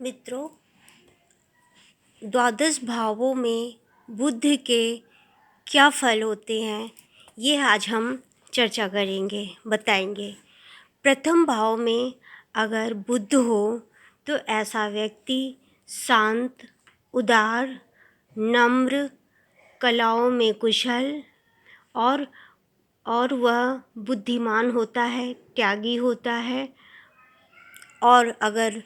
मित्रों, द्वादश भावों में बुद्ध के क्या फल होते हैं, ये आज हम चर्चा करेंगे, बताएंगे। प्रथम भाव में अगर बुद्ध हो तो ऐसा व्यक्ति शांत, उदार, नम्र, कलाओं में कुशल और वह बुद्धिमान होता है, त्यागी होता है। और अगर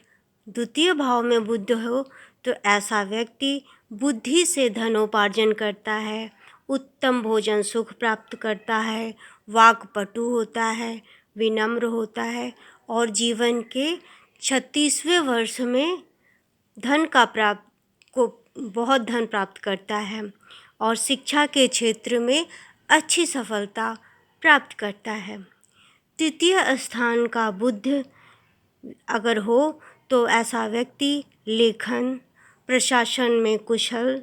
द्वितीय भाव में बुद्ध हो तो ऐसा व्यक्ति बुद्धि से धनोपार्जन करता है, उत्तम भोजन सुख प्राप्त करता है, वाक्पटु होता है, विनम्र होता है और जीवन के 36वें वर्ष में बहुत धन प्राप्त करता है और शिक्षा के क्षेत्र में अच्छी सफलता प्राप्त करता है। तृतीय स्थान का बुद्ध अगर हो तो ऐसा व्यक्ति लेखन, प्रशासन में कुशल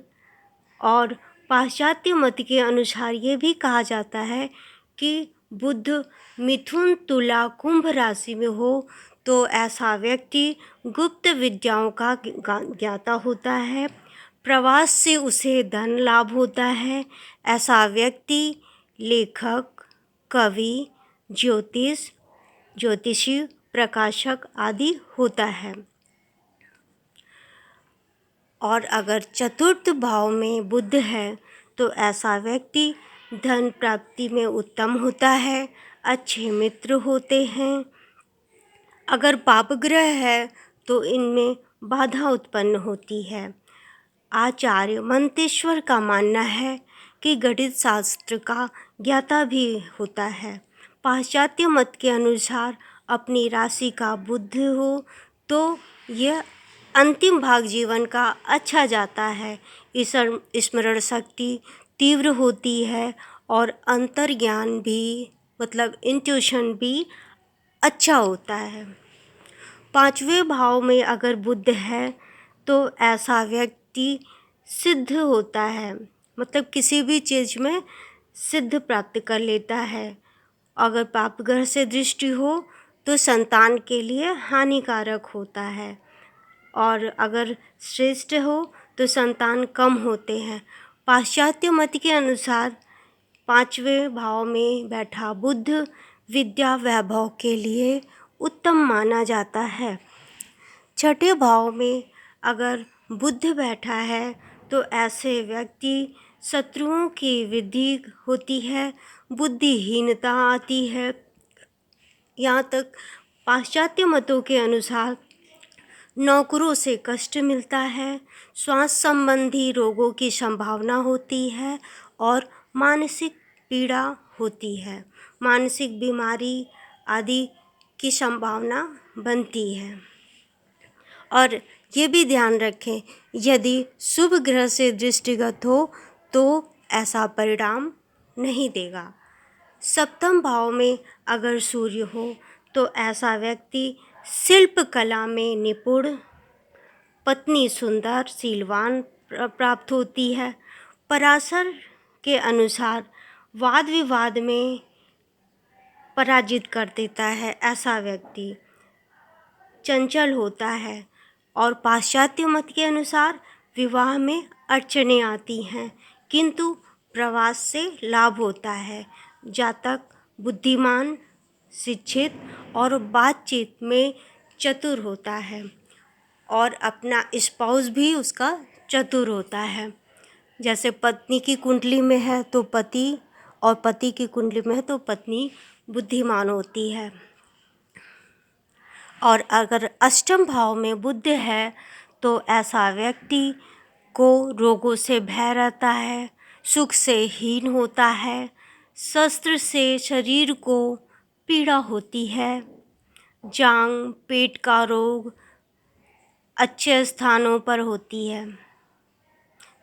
और पाश्चात्य मत के अनुसार ये भी कहा जाता है कि बुद्ध मिथुन, तुला, कुंभ राशि में हो तो ऐसा व्यक्ति गुप्त विद्याओं का ज्ञाता होता है, प्रवास से उसे धन लाभ होता है। ऐसा व्यक्ति लेखक, कवि, ज्योतिषी, प्रकाशक आदि होता है। और अगर चतुर्थ भाव में बुद्ध है तो ऐसा व्यक्ति धन प्राप्ति में उत्तम होता है, अच्छे मित्र होते हैं। अगर पाप ग्रह है तो इनमें बाधा उत्पन्न होती है। आचार्य मंतेश्वर का मानना है कि गणित शास्त्र का ज्ञाता भी होता है। पाश्चात्य मत के अनुसार अपनी राशि का बुद्ध हो तो यह अंतिम भाग जीवन का अच्छा जाता है। स्मरण शक्ति तीव्र होती है और अंतर्ज्ञान भी मतलब इंट्यूशन भी अच्छा होता है। पांचवें भाव में अगर बुद्ध है तो ऐसा व्यक्ति सिद्ध होता है, मतलब किसी भी चीज़ में सिद्ध प्राप्त कर लेता है। अगर पाप ग्रह से दृष्टि हो तो संतान के लिए हानिकारक होता है और अगर श्रेष्ठ हो तो संतान कम होते हैं। पाश्चात्य मत के अनुसार पांचवें भाव में बैठा बुद्ध विद्या वैभव के लिए उत्तम माना जाता है। छठे भाव में अगर बुद्ध बैठा है तो ऐसे व्यक्ति शत्रुओं की वृद्धि होती है, बुद्धिहीनता आती है। यहाँ तक पाश्चात्य मतों के अनुसार नौकरों से कष्ट मिलता है, श्वास संबंधी रोगों की संभावना होती है और मानसिक पीड़ा होती है, मानसिक बीमारी आदि की संभावना बनती है। और ये भी ध्यान रखें, यदि शुभ ग्रह से दृष्टिगत हो तो ऐसा परिणाम नहीं देगा। सप्तम भाव में अगर सूर्य हो तो ऐसा व्यक्ति शिल्प कला में निपुण, पत्नी सुंदर, शीलवान प्राप्त होती है। पराशर के अनुसार वाद विवाद में पराजित कर देता है ऐसा व्यक्ति, चंचल होता है। और पाश्चात्य मत के अनुसार विवाह में अड़चनें आती हैं किंतु प्रवास से लाभ होता है। जातक बुद्धिमान, शिक्षित और बातचीत में चतुर होता है और अपना स्पाउस भी उसका चतुर होता है। जैसे पत्नी की कुंडली में है तो पति और पति की कुंडली में है तो पत्नी बुद्धिमान होती है। और अगर अष्टम भाव में बुद्ध है तो ऐसा व्यक्ति को रोगों से भय रहता है, सुख से हीन होता है, शस्त्र से शरीर को पीड़ा होती है, जांग, पेट का रोग अच्छे स्थानों पर होती है,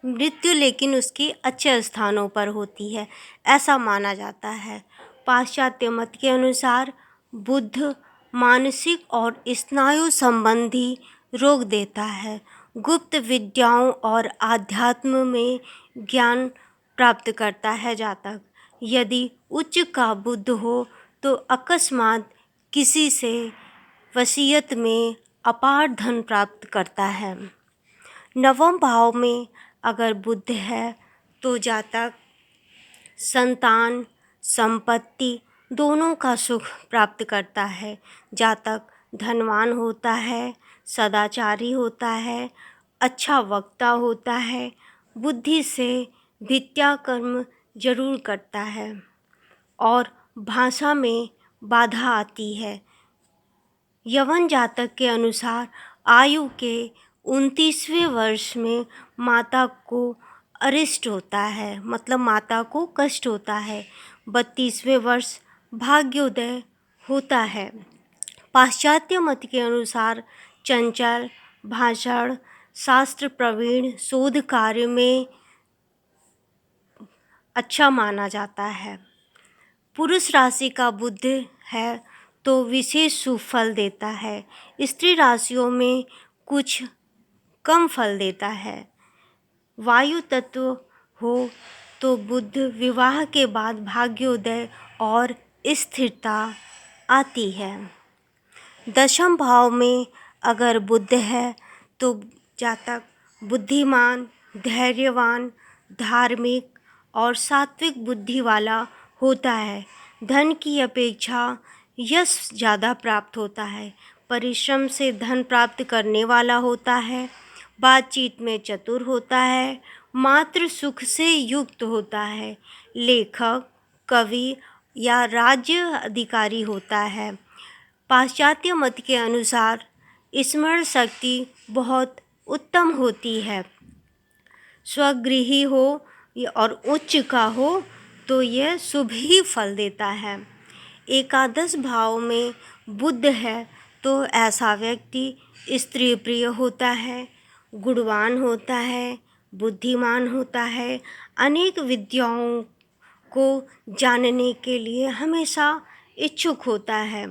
मृत्यु लेकिन उसकी अच्छे स्थानों पर होती है, ऐसा माना जाता है। पाश्चात्य मत के अनुसार बुद्ध मानसिक और स्नायु संबंधी रोग देता है, गुप्त विद्याओं और आध्यात्म में ज्ञान प्राप्त करता है जातक। यदि उच्च का बुद्ध हो तो अकस्मात किसी से वसीयत में अपार धन प्राप्त करता है। नवम भाव में अगर बुध है तो जातक संतान, संपत्ति दोनों का सुख प्राप्त करता है। जातक धनवान होता है, सदाचारी होता है, अच्छा वक्ता होता है, बुद्धि से विद्या कर्म जरूर करता है और भाषा में बाधा आती है। यवन जातक के अनुसार आयु के 29वें वर्ष में माता को अरिष्ट होता है, मतलब माता को कष्ट होता है। 32वें वर्ष भाग्योदय होता है। पाश्चात्य मत के अनुसार चंचल, भाषण, शास्त्र प्रवीण, शोध कार्य में अच्छा माना जाता है। पुरुष राशि का बुध है तो विशेष शुभ फल देता है। स्त्री राशियों में कुछ कम फल देता है। वायु तत्व हो तो बुध विवाह के बाद भाग्योदय और स्थिरता आती है। दशम भाव में अगर बुध है तो जातक बुद्धिमान, धैर्यवान, धार्मिक और सात्विक बुद्धि वाला होता है। धन की अपेक्षा यश ज़्यादा प्राप्त होता है। परिश्रम से धन प्राप्त करने वाला होता है। बातचीत में चतुर होता है। मातृ सुख से युक्त होता है। लेखक, कवि या राज्य अधिकारी होता है। पाश्चात्य मत के अनुसार स्मरण शक्ति बहुत उत्तम होती है। स्वगृही हो और उच्च का हो तो यह शुभ ही फल देता है। एकादश भाव में बुध है तो ऐसा व्यक्ति स्त्री प्रिय होता है, गुणवान होता है, बुद्धिमान होता है, अनेक विद्याओं को जानने के लिए हमेशा इच्छुक होता है,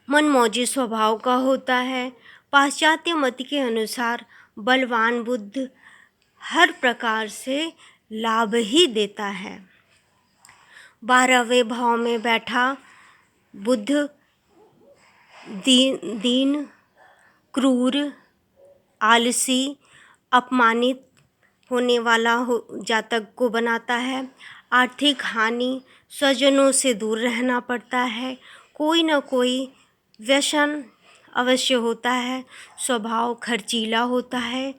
मनमौजी स्वभाव का होता है। पाश्चात्य मत के अनुसार बलवान बुध हर प्रकार से लाभ ही देता है। 12वें भाव में बैठा बुध दीन, क्रूर, आलसी, अपमानित होने वाला जातक को बनाता है। आर्थिक हानि, स्वजनों से दूर रहना पड़ता है। कोई न कोई व्यसन अवश्य होता है। स्वभाव खर्चीला होता है।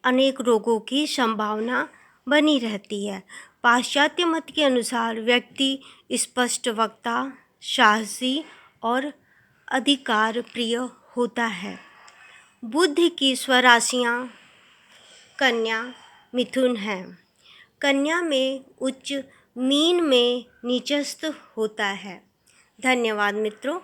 अनेक रोगों की संभावना बनी रहती है। पाश्चात्य मत के अनुसार व्यक्ति स्पष्ट वक्ता, साहसी और अधिकार प्रिय होता है। बुध की स्वराशियाँ कन्या, मिथुन है। कन्या में उच्च, मीन में नीचस्थ होता है। धन्यवाद मित्रों।